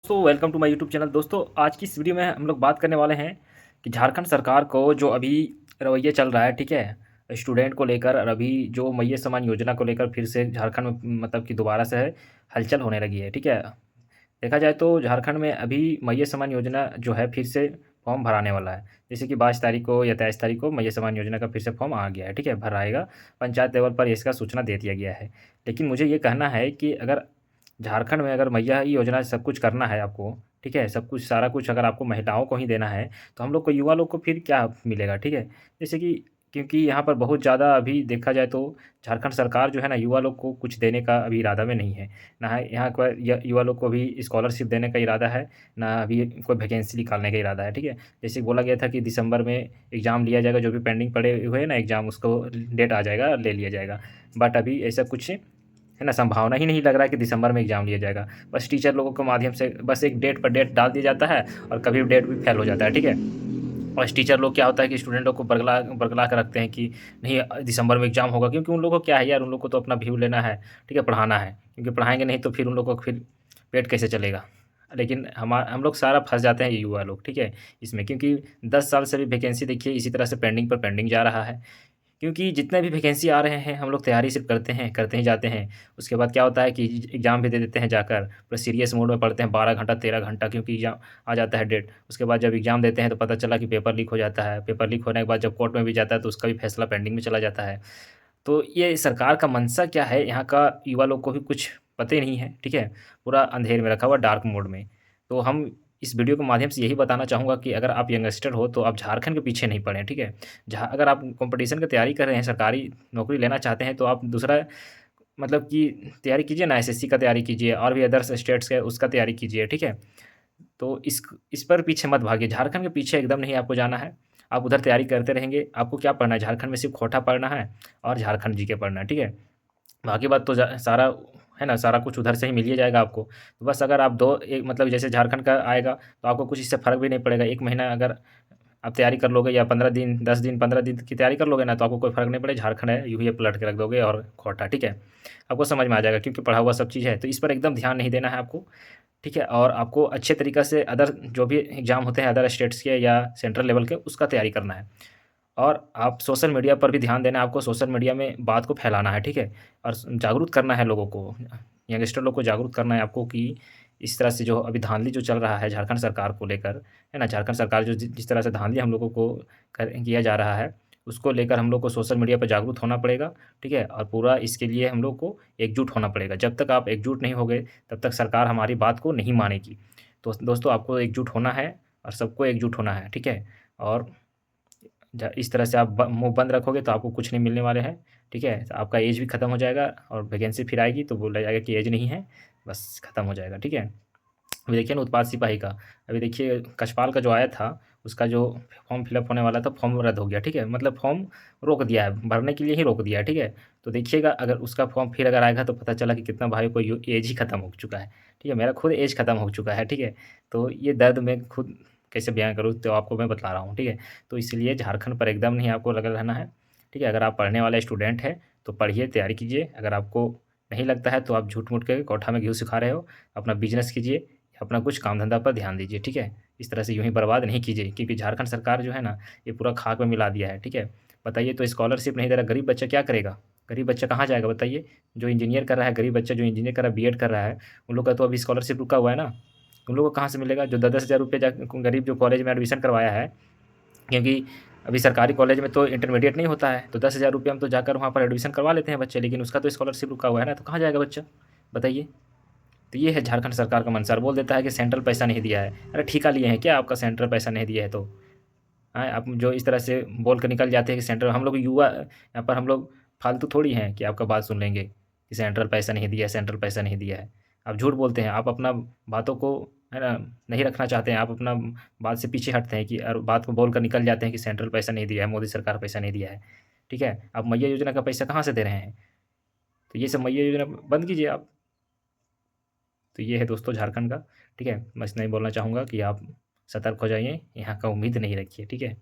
दोस्तों welcome to my YouTube channel. दोस्तों आज की इस वीडियो में हम लोग बात करने वाले हैं कि झारखंड सरकार को जो अभी रवैया चल रहा है, ठीक है, स्टूडेंट को लेकर, और अभी जो मैये समान योजना को लेकर फिर से झारखंड में मतलब कि दोबारा से हलचल होने लगी है, ठीक है। देखा जाए तो झारखंड में अभी मैये समान योजना जो है फिर से फॉर्म भराने वाला है। जैसे कि 22 तारीख को या 23 तारीख को मैये समान योजना का फिर से फॉर्म आ गया है, ठीक है, भराएगा। पंचायत लेवल पर इसका सूचना दे दिया गया है। लेकिन मुझे ये कहना है कि अगर झारखंड में अगर मैया ही योजना से सब कुछ करना है आपको, ठीक है, सब कुछ सारा कुछ अगर आपको महिलाओं को ही देना है, तो हम लोग को युवा लोग को फिर क्या मिलेगा, ठीक है। जैसे कि क्योंकि यहाँ पर बहुत ज़्यादा अभी देखा जाए तो झारखंड सरकार जो है ना, युवा लोग को कुछ देने का अभी इरादा में नहीं है। ना है यहाँ पर युवा लोग को अभी स्कॉलरशिप देने का इरादा है, ना अभी कोई वैकेंसी निकालने का इरादा है, ठीक है। जैसे बोला गया था कि दिसंबर में एग्ज़ाम लिया जाएगा, जो भी पेंडिंग पड़े हुए हैं ना एग्ज़ाम, उसको डेट आ जाएगा, ले लिया जाएगा। बट अभी ऐसा कुछ है ना, संभावना ही नहीं लग रहा है कि दिसंबर में एग्ज़ाम लिया जाएगा। बस टीचर लोगों के माध्यम से बस एक डेट पर डेट डाल दिया जाता है, और कभी डेट भी फेल हो जाता है, ठीक है। और टीचर लोग क्या होता है कि स्टूडेंट लोग को बरगला बरगला कर रखते हैं कि नहीं दिसंबर में एग्ज़ाम होगा, क्योंकि उन लोगों को क्या है यार, उन लोग को तो अपना व्यू लेना है, ठीक है, पढ़ाना है, क्योंकि पढ़ाएंगे नहीं तो फिर उन लोग को फिर पेट कैसे चलेगा। लेकिन हम लोग सारा फंस जाते हैं, ये युवा लोग, ठीक है, इसमें, क्योंकि 10 साल से भी वैकेंसी देखिए इसी तरह से पेंडिंग पर पेंडिंग जा रहा है। क्योंकि जितने भी वैकेंसी आ रहे हैं हम लोग तैयारी सिर्फ करते हैं, करते ही जाते हैं। उसके बाद क्या होता है कि एग्ज़ाम भी दे देते हैं जाकर, पूरा सीरियस मोड में पढ़ते हैं 12 घंटा 13 घंटा, क्योंकि एग्ज़ाम आ जाता है डेट। उसके बाद जब एग्ज़ाम देते हैं तो पता चला कि पेपर लीक हो जाता है। पेपर लीक होने के बाद जब कोर्ट में भी जाता है तो उसका भी फैसला पेंडिंग में चला जाता है। तो ये सरकार का मंशा क्या है, यहाँ का युवा लोग को भी कुछ पता ही नहीं है, ठीक है। पूरा अंधेर में रखा हुआ, डार्क मोड में। तो हम इस वीडियो के माध्यम से यही बताना चाहूँगा कि अगर आप यंगस्टर हो तो आप झारखंड के पीछे नहीं पड़ें, ठीक है। जहाँ अगर आप कॉम्पिटिशन की तैयारी कर रहे हैं, सरकारी नौकरी लेना चाहते हैं, तो आप दूसरा मतलब कि तैयारी कीजिए ना, एसएससी का तैयारी कीजिए, और भी अदर्स स्टेट्स के उसका तैयारी कीजिए, ठीक है। तो इस पर पीछे मत भागिए, झारखंड के पीछे एकदम नहीं आपको जाना है। आप उधर तैयारी करते रहेंगे, आपको क्या पढ़ना है, झारखंड में सिर्फ़ खोटा पढ़ना है और झारखंड जीके पढ़ना है, ठीक है। बाकी बात तो सारा है ना, सारा कुछ उधर से ही मिल ही जाएगा आपको। तो बस अगर आप 2 एक मतलब जैसे झारखंड का आएगा तो आपको कुछ इससे फ़र्क भी नहीं पड़ेगा। 1 महीना अगर आप तैयारी कर लोगे, या 15 दिन, 10 दिन, 15 दिन की तैयारी कर लोगे ना, तो आपको कोई फ़र्क नहीं पड़ेगा। झारखंड है, यूँ ही पलट के रख दोगे और खोटा, ठीक है। आपको समझ में आ जाएगा, क्योंकि पढ़ा हुआ सब चीज़ है। तो इस पर एकदम ध्यान नहीं देना है आपको, ठीक है। और आपको अच्छे तरीक़ा से अदर जो भी एग्ज़ाम होते हैं अदर स्टेट्स के या सेंट्रल लेवल के, उसका तैयारी करना है। और आप सोशल मीडिया पर भी ध्यान देना है आपको, सोशल मीडिया में बात को फैलाना है, ठीक है? और जागरूक करना है लोगों को, यंगस्टर लोग को जागरूक करना है आपको कि इस तरह से जो अभी धांधली जो चल रहा है झारखंड सरकार को लेकर, है ना? झारखंड सरकार जो जिस तरह से धांधली हम लोगों को किया जा रहा है, उसको लेकर हम लोग को सोशल मीडिया पर जागरूक होना पड़ेगा, ठीक है? और पूरा इसके लिए हम लोग को एकजुट होना पड़ेगा। जब तक आप एकजुट नहीं होंगे, तब तक सरकार हमारी बात को नहीं मानेगी। तो दोस्तों आपको एकजुट होना है, और सबको एकजुट होना है, ठीक है? और इस तरह से आप मुँह बंद रखोगे तो आपको कुछ नहीं मिलने वाले हैं, ठीक है? तो आपका एज भी खत्म हो जाएगा, और वैकेंसी फिर आएगी तो बोला जाएगा कि एज नहीं है, बस खत्म हो जाएगा, ठीक है? अभी देखिए ना उत्पाद सिपाही का, अभी देखिए कछपाल का जो आया था, उसका जो फॉर्म फिलअप होने वाला था, फॉर्म रद्द हो गया, ठीक है? मतलब फॉर्म रोक दिया है, भरने के लिए ही रोक दिया है, ठीक है? तो देखिएगा अगर उसका फॉर्म फिर अगर आएगा तो पता चला कि कितना भाई को एज ही खत्म हो चुका है, ठीक है? मेरा खुद एज खत्म हो चुका है, ठीक है? तो ये दर्द मैं खुद कैसे बयाँ करूँ, तो आपको मैं बता रहा हूँ, ठीक है? तो इसलिए झारखंड पर एकदम नहीं आपको लगा रहना है, ठीक है? अगर आप पढ़ने वाले स्टूडेंट हैं, तो पढ़िए, तैयारी कीजिए। अगर आपको नहीं लगता है तो आप झूठ-मूठ के कोठा में घी सिखा रहे हो, अपना बिज़नेस कीजिए, अपना कुछ काम-धंधा पर ध्यान दीजिए, ठीक है? इस तरह से यूँ ही बर्बाद नहीं कीजिए, क्योंकि झारखंड सरकार जो है ना, ये पूरा खाक में मिला दिया है, ठीक है? बताइए, तो स्कॉलरशिप नहीं दे रहा, गरीब बच्चा क्या करेगा? गरीब बच्चा कहाँ जाएगा बताइए? जो इंजीनियर कर रहा है, गरीब बच्चा जो इंजीनियर कर रहा है, बीएड कर रहा है, उन लोग का तो अभी स्कॉलरशिप रुका हुआ है ना। उन लोगों को कहाँ से मिलेगा? जो 10-10 हज़ार रुपए गरीब जो कॉलेज में एडमिशन करवाया है, क्योंकि अभी सरकारी कॉलेज में तो इंटरमीडिएट नहीं होता है, तो 10,000 रुपये हम तो जाकर वहाँ पर एडमिशन करवा लेते हैं बच्चे, लेकिन उसका तो स्कॉलरशिप रुका हुआ है ना, तो कहाँ जाएगा बच्चा? बताइए। तो ये है झारखंड सरकार का मंशा, और बोल देता है कि सेंट्रल पैसा नहीं दिया है। अरे ठेका लिए हैं क्या आपका, सेंट्रल पैसा नहीं दिया है तो? हैं, आप जो इस तरह से बोल कर निकल जाते हैं कि सेंट्रल, हम लोग युवा यहाँ पर हम लोग फालतू थोड़ी हैं कि आपका बात सुन लेंगे कि सेंट्रल पैसा नहीं दिया है, सेंट्रल पैसा नहीं दिया है। आप झूठ बोलते हैं, आप अपना बातों को, है ना, नहीं रखना चाहते हैं, आप अपना बात से पीछे हटते हैं कि और बात को बोल कर निकल जाते हैं कि सेंट्रल पैसा नहीं दिया है, मोदी सरकार पैसा नहीं दिया है, ठीक है? आप मैया योजना का पैसा कहाँ से दे रहे हैं? तो ये सब मैया योजना बंद कीजिए आप। तो ये है दोस्तों झारखंड का, ठीक है? मैं इतना ही बोलना चाहूँगा कि आप सतर्क हो जाइए, यहाँ का उम्मीद नहीं रखिए, ठीक है?